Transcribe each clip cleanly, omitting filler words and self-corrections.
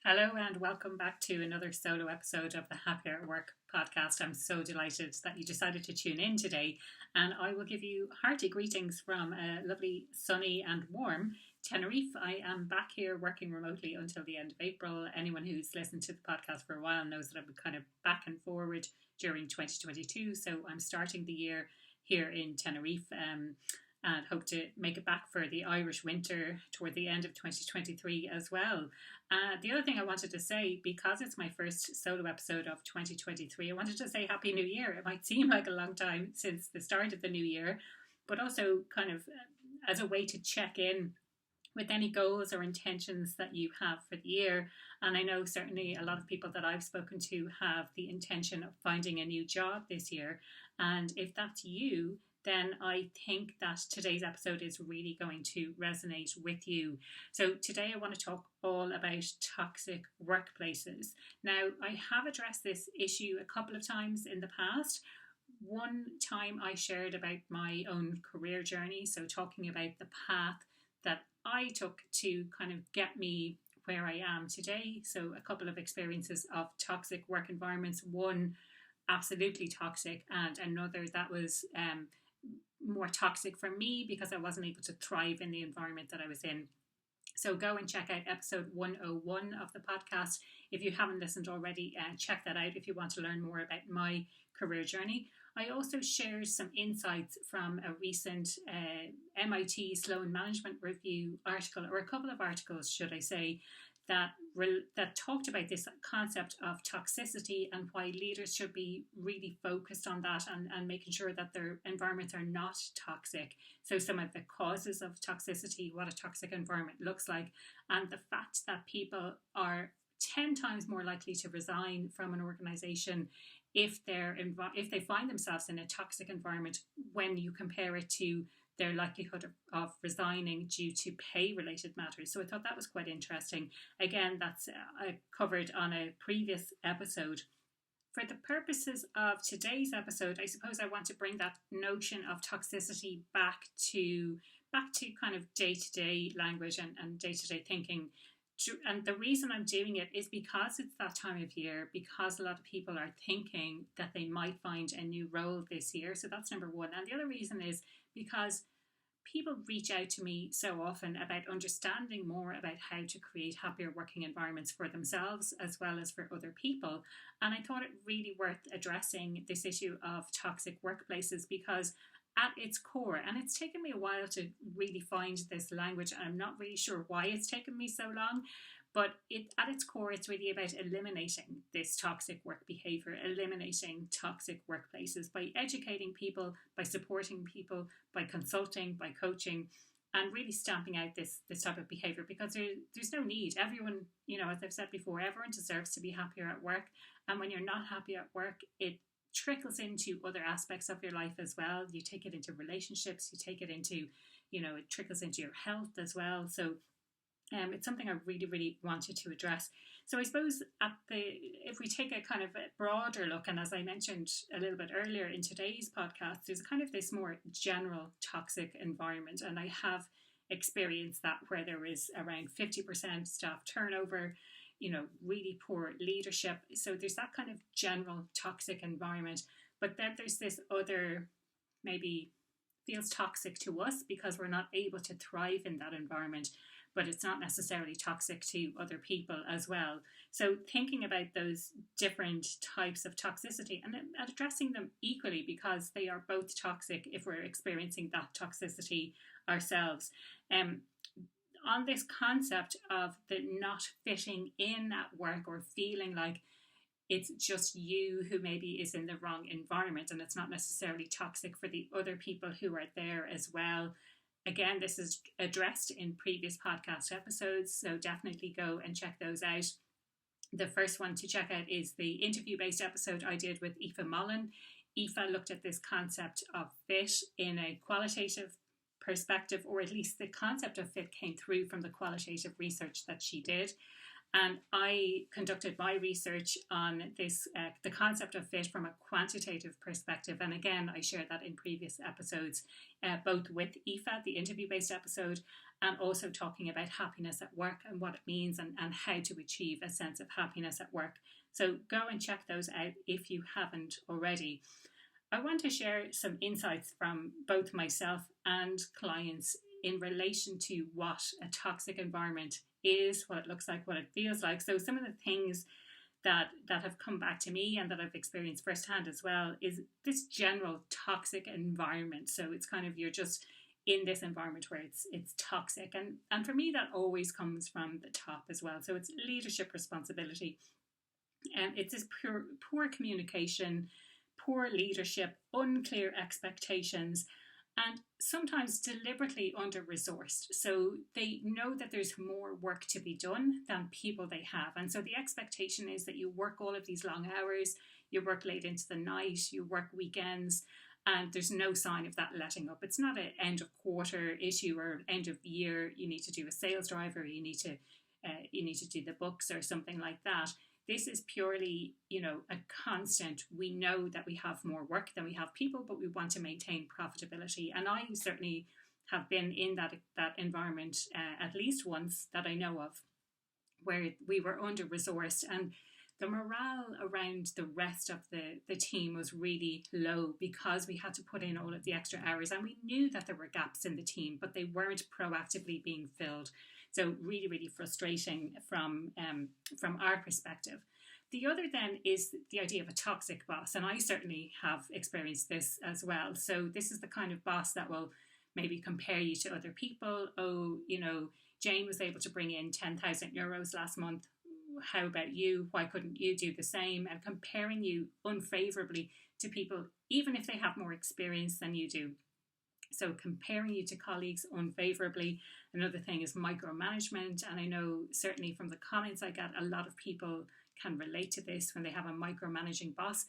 Hello and welcome back to another solo episode of the Happier at Work podcast. I'm so delighted that you decided to tune in today, and I will give you hearty greetings from a lovely, sunny and warm Tenerife. I am back here working remotely until the end of April. Anyone who's listened to the podcast for a while knows that I'm kind of back and forward during 2022, so I'm starting the year here in Tenerife. And hope to make it back for the Irish winter toward the end of 2023 as well. The other thing I wanted to say, because it's my first solo episode of 2023, I wanted to say Happy New Year. It might seem like a long time since the start of the new year, but also kind of as a way to check in with any goals or intentions that you have for the year. And I know certainly a lot of people that I've spoken to have the intention of finding a new job this year. And if that's you, then I think that today's episode is really going to resonate with you. So today I want to talk all about toxic workplaces. Now, I have addressed this issue a couple of times in the past. One time I shared about my own career journey, so talking about the path that I took to kind of get me where I am today. So a couple of experiences of toxic work environments, one absolutely toxic and another that was more toxic for me because I wasn't able to thrive in the environment that I was in. So go and check out episode 101 of the podcast. If you haven't listened already, check that out if you want to learn more about my career journey. I also shared some insights from a recent MIT Sloan Management Review article, or a couple of articles, should I say, that talked about this concept of toxicity and why leaders should be really focused on that and making sure that their environments are not toxic. So some of the causes of toxicity, what a toxic environment looks like, and the fact that people are 10 times more likely to resign from an organization if they find themselves in a toxic environment when you compare it to their likelihood of resigning due to pay-related matters. So I thought that was quite interesting. Again, that's covered on a previous episode. For the purposes of today's episode, I suppose I want to bring that notion of toxicity back to kind of day-to-day language and day-to-day thinking. And the reason I'm doing it is because it's that time of year, because a lot of people are thinking that they might find a new role this year. So that's number one. And the other reason is because people reach out to me so often about understanding more about how to create happier working environments for themselves as well as for other people. And I thought it really worth addressing this issue of toxic workplaces because at its core, and it's taken me a while to really find this language, and I'm not really sure why it's taken me so long, but at its core, it's really about eliminating this toxic work behaviour, eliminating toxic workplaces by educating people, by supporting people, by consulting, by coaching, and really stamping out this type of behaviour because there's no need. Everyone, as I've said before, everyone deserves to be happier at work. And when you're not happy at work, it trickles into other aspects of your life as well. You take it into relationships, you take it into, it trickles into your health as well. So it's something I really, really wanted to address. So I suppose if we take a kind of a broader look, and as I mentioned a little bit earlier in today's podcast, there's kind of this more general toxic environment. And I have experienced that where there is around 50% staff turnover, really poor leadership. So there's that kind of general toxic environment. But then there's this other, maybe feels toxic to us because we're not able to thrive in that environment, but it's not necessarily toxic to other people as well. So thinking about those different types of toxicity and addressing them equally because they are both toxic if we're experiencing that toxicity ourselves. On this concept of the not fitting in at work or feeling like it's just you who maybe is in the wrong environment and it's not necessarily toxic for the other people who are there as well. Again, this is addressed in previous podcast episodes, so definitely go and check those out. The first one to check out is the interview-based episode I did with Aoife Mollin. Aoife looked at this concept of fit in a qualitative perspective, or at least the concept of fit came through from the qualitative research that she did. And I conducted my research on this, the concept of fit from a quantitative perspective. And again, I shared that in previous episodes, both with Aoife, the interview-based episode, and also talking about happiness at work and what it means and how to achieve a sense of happiness at work. So go and check those out if you haven't already. I want to share some insights from both myself and clients in relation to what a toxic environment is, what it looks like, what it feels like. So some of the things that have come back to me and that I've experienced firsthand as well is this general toxic environment. So it's kind of, you're just in this environment where it's toxic. And for me, that always comes from the top as well. So it's leadership responsibility. And it's this poor communication, poor leadership, unclear expectations, and sometimes deliberately under-resourced. So they know that there's more work to be done than people they have. And so the expectation is that you work all of these long hours, you work late into the night, you work weekends, and there's no sign of that letting up. It's not an end of quarter issue or end of year, you need to do a sales drive, or you need to do the books or something like that. This is purely, a constant. We know that we have more work than we have people, but we want to maintain profitability. And I certainly have been in that environment at least once that I know of, where we were under-resourced, and the morale around the rest of the team was really low because we had to put in all of the extra hours, and we knew that there were gaps in the team, but they weren't proactively being filled. So really, really frustrating from our perspective. The other then is the idea of a toxic boss. And I certainly have experienced this as well. So this is the kind of boss that will maybe compare you to other people. Oh, Jane was able to bring in 10,000 euros last month. How about you? Why couldn't you do the same? And comparing you unfavorably to people, even if they have more experience than you do. So comparing you to colleagues unfavorably. Another thing is micromanagement. And I know certainly from the comments I get, a lot of people can relate to this when they have a micromanaging boss.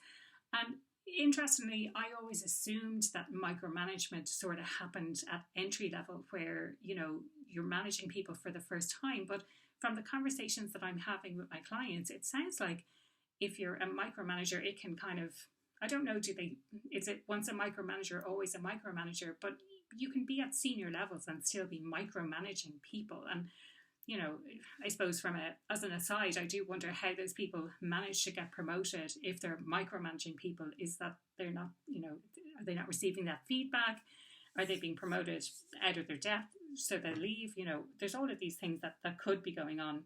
And interestingly, I always assumed that micromanagement sort of happened at entry level, where, you're managing people for the first time. But from the conversations that I'm having with my clients, it sounds like if you're a micromanager, it can kind of, I don't know, is it once a micromanager, always a micromanager? But you can be at senior levels and still be micromanaging people. And, I suppose as an aside, I do wonder how those people manage to get promoted if they're micromanaging people. Is that they're not, are they not receiving that feedback? Are they being promoted out of their depth so they leave? There's all of these things that could be going on.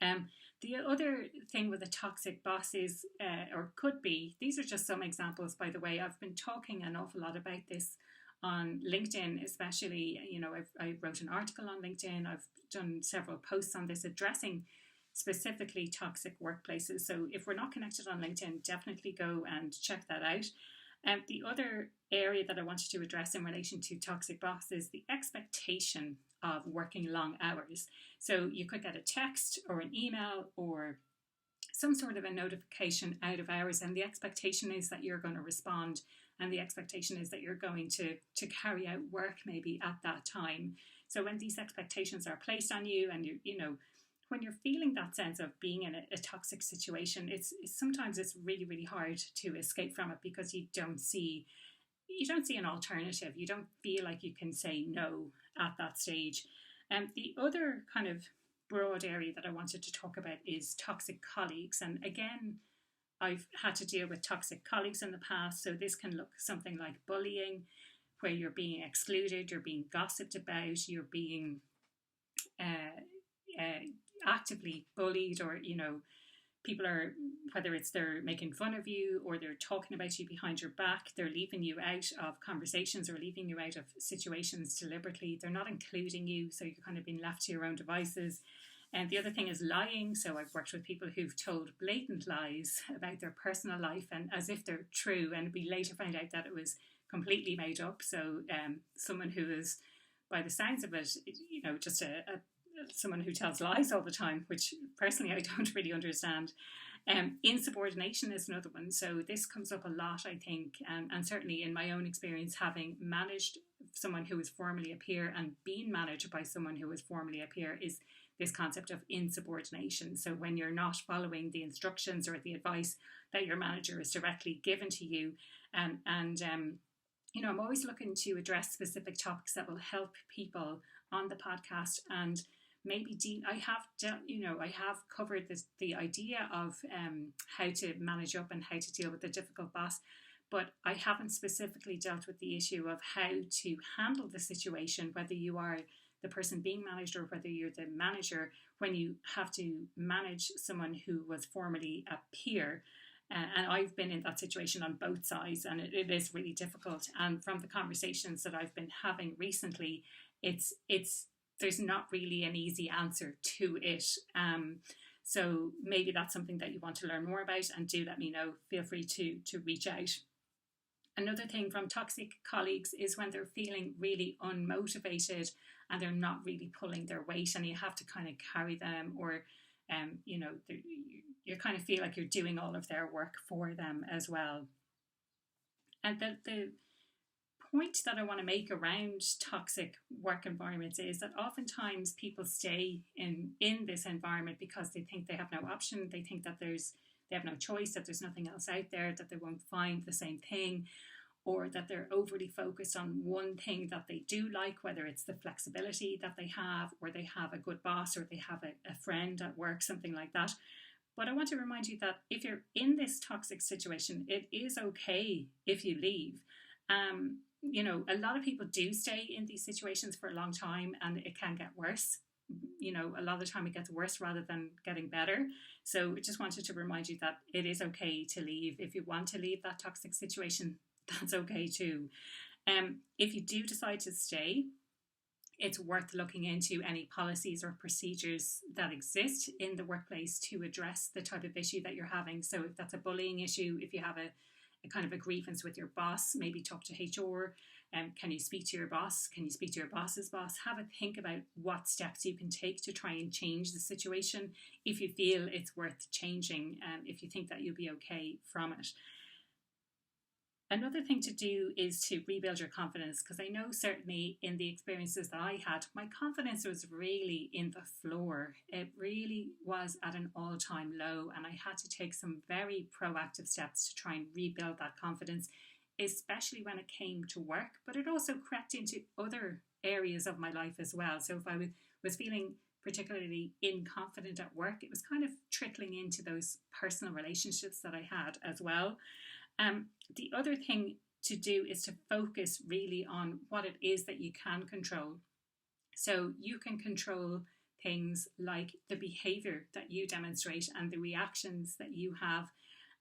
The other thing with a toxic boss is, or could be, these are just some examples, by the way. I've been talking an awful lot about this on LinkedIn, especially. I wrote an article on LinkedIn. I've done several posts on this addressing specifically toxic workplaces. So if we're not connected on LinkedIn, definitely go and check that out. The other area that I wanted to address in relation to toxic boss is the expectation of working long hours. So you could get a text or an email or some sort of a notification out of hours, and the expectation is that you're going to respond, and the expectation is that you're going to carry out work maybe at that time. So when these expectations are placed on you, and when you're feeling that sense of being in a toxic situation, it's sometimes really, really hard to escape from it, because you don't see an alternative. You don't feel like you can say no at that stage. And the other kind of broad area that I wanted to talk about is toxic colleagues. And again, I've had to deal with toxic colleagues in the past. So this can look something like bullying, where you're being excluded, you're being gossiped about, you're being actively bullied, or people are, whether it's they're making fun of you or they're talking about you behind your back, they're leaving you out of conversations or leaving you out of situations deliberately. They're not including you, so you're kind of being left to your own devices. And the other thing is lying. So I've worked with people who've told blatant lies about their personal life, and as if they're true, and we later find out that it was completely made up. So someone who is, by the sounds of it, just someone who tells lies all the time, which personally I don't really understand. Insubordination is another one. So this comes up a lot, I think, and certainly in my own experience, having managed someone who was formerly a peer and being managed by someone who was formerly a peer, is this concept of insubordination. So when you're not following the instructions or the advice that your manager has directly given to you, I'm always looking to address specific topics that will help people on the podcast. And maybe I have covered the idea of how to manage up and how to deal with a difficult boss, but I haven't specifically dealt with the issue of how to handle the situation, whether you are the person being managed or whether you're the manager, when you have to manage someone who was formerly a peer. And I've been in that situation on both sides, and it is really difficult. And from the conversations that I've been having recently, there's not really an easy answer to it. So maybe that's something that you want to learn more about, and do let me know. Feel free to reach out. Another thing from toxic colleagues is when they're feeling really unmotivated and they're not really pulling their weight, and you have to kind of carry them, or you kind of feel like you're doing all of their work for them as well. And the point that I want to make around toxic work environments is that oftentimes people stay in this environment because they think they have no option. They think that they have no choice, that there's nothing else out there, that they won't find the same thing, or that they're overly focused on one thing that they do like, whether it's the flexibility that they have, or they have a good boss, or they have a friend at work, something like that. But I want to remind you that if you're in this toxic situation, it is okay if you leave. A lot of people do stay in these situations for a long time, and it can get worse. A lot of the time it gets worse rather than getting better. So I just wanted to remind you that it is okay to leave. If you want to leave that toxic situation, that's okay too. If you do decide to stay, it's worth looking into any policies or procedures that exist in the workplace to address the type of issue that you're having. So if that's a bullying issue, if you have a kind of a grievance with your boss, maybe talk to HR. Can you speak to your boss? Can you speak to your boss's boss? Have a think about what steps you can take to try and change the situation if you feel it's worth changing, if you think that you'll be okay from it. Another thing to do is to rebuild your confidence, because I know certainly in the experiences that I had, my confidence was really in the floor. It really was at an all-time low, and I had to take some very proactive steps to try and rebuild that confidence, especially when it came to work, but it also crept into other areas of my life as well. So if I was feeling particularly inconfident at work, it was kind of trickling into those personal relationships that I had as well. The other thing to do is to focus really on what it is that you can control. So you can control things like the behaviour that you demonstrate and the reactions that you have,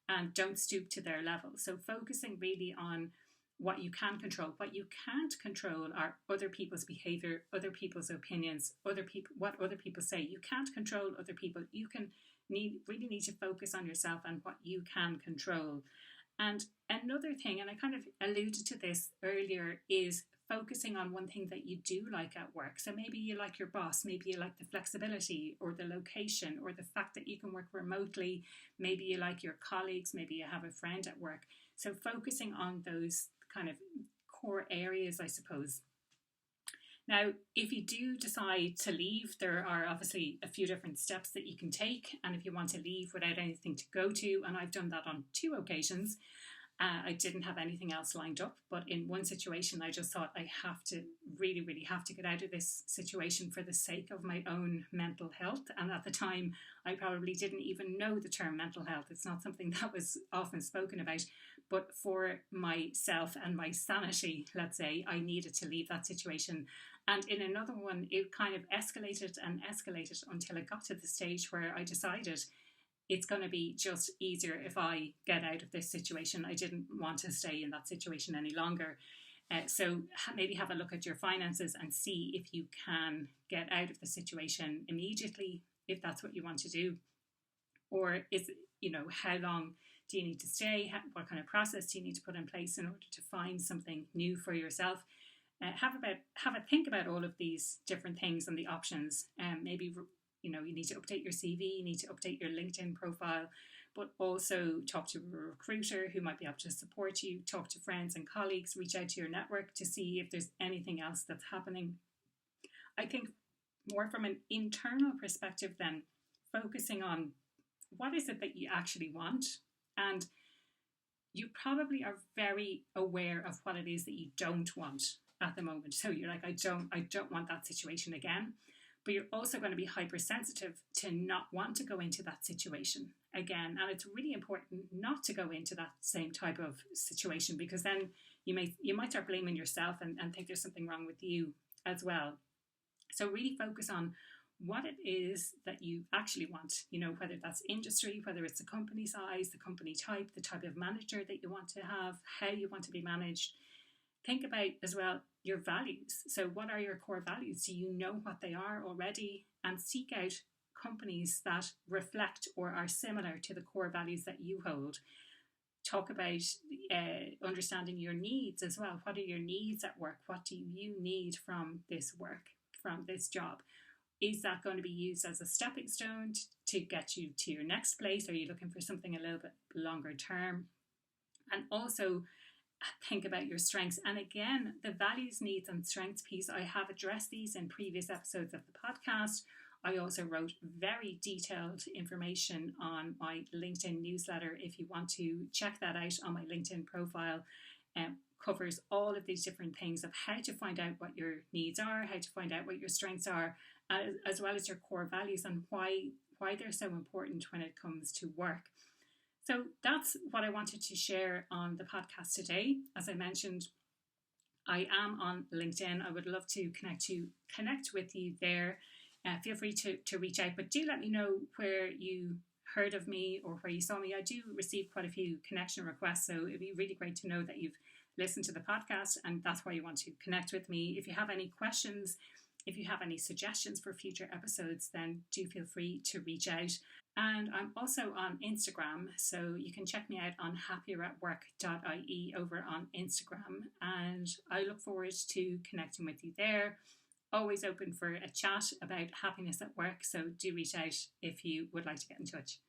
and don't stoop to their level. So focusing really on what you can control. What you can't control are other people's behaviour, other people's opinions, what other people say. You can't control other people. You really need to focus on yourself and what you can control. And another thing, and I kind of alluded to this earlier, is focusing on one thing that you do like at work. So maybe you like your boss, maybe you like the flexibility or the location or the fact that you can work remotely. Maybe you like your colleagues, maybe you have a friend at work. So focusing on those kind of core areas, I suppose. Now, if you do decide to leave, there are obviously a few different steps that you can take. And if you want to leave without anything to go to, and I've done that on 2 occasions, I didn't have anything else lined up. But in one situation, I just thought I really have to get out of this situation for the sake of my own mental health. And at the time, I probably didn't even know the term mental health. It's not something that was often spoken about. But for myself and my sanity, let's say, I needed to leave that situation. And in another one, it kind of escalated and escalated until it got to the stage where I decided it's going to be just easier if I get out of this situation. I didn't want to stay in that situation any longer. So maybe have a look at your finances and see if you can get out of the situation immediately, if that's what you want to do. Or how long do you need to stay? What kind of process do you need to put in place in order to find something new for yourself? Have a think about all of these different things and the options. Maybe you need to update your CV, you need to update your LinkedIn profile, but also talk to a recruiter who might be able to support you. Talk to friends and colleagues. Reach out to your network to see if there's anything else that's happening. I think more from an internal perspective, then focusing on what is it that you actually want. And you probably are very aware of what it is that you don't want at the moment. So you're like, I don't want that situation again. But you're also going to be hypersensitive to not want to go into that situation again. And it's really important not to go into that same type of situation, because then you might start blaming yourself and think there's something wrong with you as well. So really focus on what it is that you actually want, whether that's industry, whether it's the company size, the company type, the type of manager that you want to have, how you want to be managed. Think about as well your values. So what are your core values? Do you know what they are already? And seek out companies that reflect or are similar to the core values that you hold. Talk about understanding your needs as well. What are your needs at work? What do you need from this work, from this job? Is that going to be used as a stepping stone to get you to your next place? Are you looking for something a little bit longer term? And also think about your strengths. And again, the values, needs, and strengths piece, I have addressed these in previous episodes of the podcast. I also wrote very detailed information on my LinkedIn newsletter. If you want to check that out on my LinkedIn profile, covers all of these different things of how to find out what your needs are, how to find out what your strengths are, as well as your core values and why they're so important when it comes to work. So that's what I wanted to share on the podcast today. As I mentioned, I am on LinkedIn. I would love to connect with you there. Feel free to reach out, but do let me know where you heard of me or where you saw me. I do receive quite a few connection requests, so it'd be really great to know that you've listened to the podcast and that's why you want to connect with me. If you have any questions, if you have any suggestions for future episodes, then do feel free to reach out. And I'm also on Instagram, so you can check me out on happieratwork.ie over on Instagram. And I look forward to connecting with you there. Always open for a chat about happiness at work, so do reach out if you would like to get in touch.